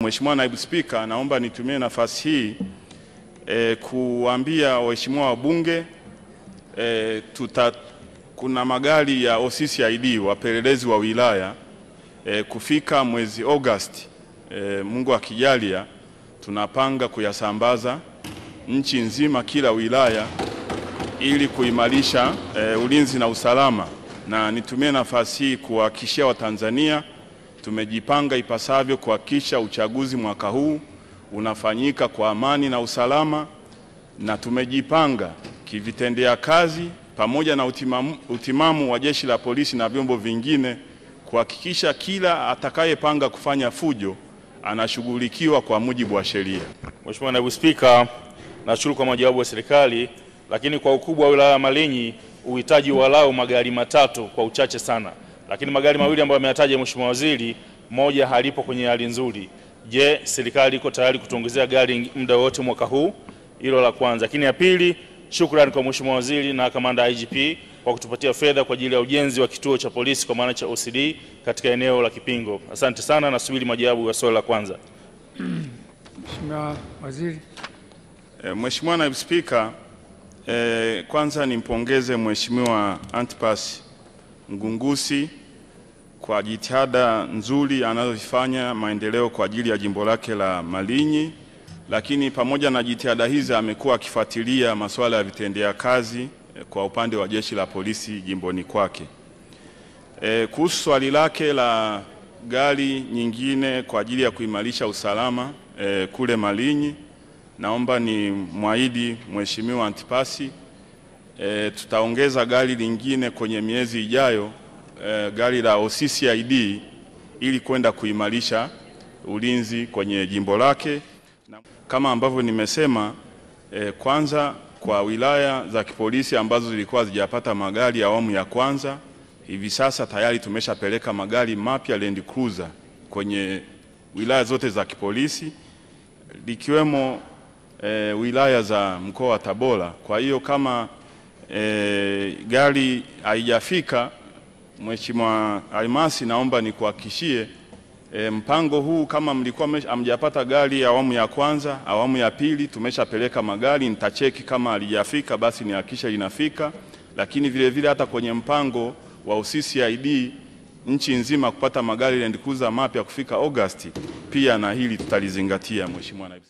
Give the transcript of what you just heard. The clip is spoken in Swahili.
Mheshimiwa Naibu Spika, naomba nitumie nafasi hii kuambia waheshimiwa wabunge kuna magari ya OCCID wapelelezi wa wilaya kufika mwezi Agosti, Mungu akijalia, tunapanga kuyasambaza nchi nzima kila wilaya ili kuimarisha ulinzi na usalama. Na nitumie nafasi hii kuhakikishia Watanzania tumejipanga ipasavyo kuhakikisha uchaguzi mwaka huu unafanyika kwa amani na usalama, na tumejipanga kivitendea kazi pamoja na utimamu wa jeshi la polisi na vyombo vingine kuhakikisha kila atakayepanga kufanya fujo anashughulikiwa kwa mujibu wa sheria. Mheshimiwa Naibu Spika, nashukuru kwa majawabu ya serikali, lakini kwa ukubwa wa wilaya ya Malinyi uhitaji walau magari matatu kwa uchache sana. Lakini magari mawili ambayo ameyataja Mheshimiwa Waziri, moja halipo kwenye hali nzuri. Je, serikali iko tayari kutuongezea gari muda wote mwaka huu? Hilo la kwanza. Lakini ya pili, shukrani kwa Mheshimiwa Waziri na kamanda IGP kwa kutupatia fedha kwa ajili ya ujenzi wa kituo cha polisi kwa maana cha OCD katika eneo la Kipingo. Asante sana, nasubiri majawabu ya swali la kwanza. Mheshimiwa Waziri. Mheshimiwa Naibu Spika, kwanza nimpongeze Mheshimiwa Antipas Mgungusi kwa jitihada nzuri anazofanya maendeleo kwa ajili ya jimbo lake la Malinyi, lakini pamoja na jitihada hizi amekuwa akifuatilia masuala ya vitendea kazi kwa upande wa jeshi la polisi jimboni kwake. Kuhusu swali lake la gari nyingine kwa ajili ya kuimarisha usalama kule Malinyi, naomba ni muahidi Mheshimiwa Antipasi tutaongeza gari lingine kwenye miezi ijayo, gari la OCCID ili kwenda kuimarisha ulinzi kwenye jimbo lake. Kama ambavyo nimesema, kwanza kwa wilaya za kipolisi ambazo zilikuwa zijapata magari ya awamu ya kwanza, hivi sasa tayari tumeshapeleka magari mapya Land Cruiser kwenye wilaya zote za kipolisi likiwemo wilaya za mkoa wa Tabora. Kwa hiyo kama gari haijafika, Mheshimiwa Almasi, naomba nikuhakikishie mpango huu, kama mlikuwa hamjapata gari ya awamu ya kwanza, awamu ya pili tumeshapeleka magari. Nitacheki kama halijafika basi nihakikisha linafika, lakini vile vile hata kwenye mpango wa OCCID nchi nzima kupata magari Land Cruiser mapya kufika Agosti, pia na hili tutalizingatia Mheshimiwa Naibu.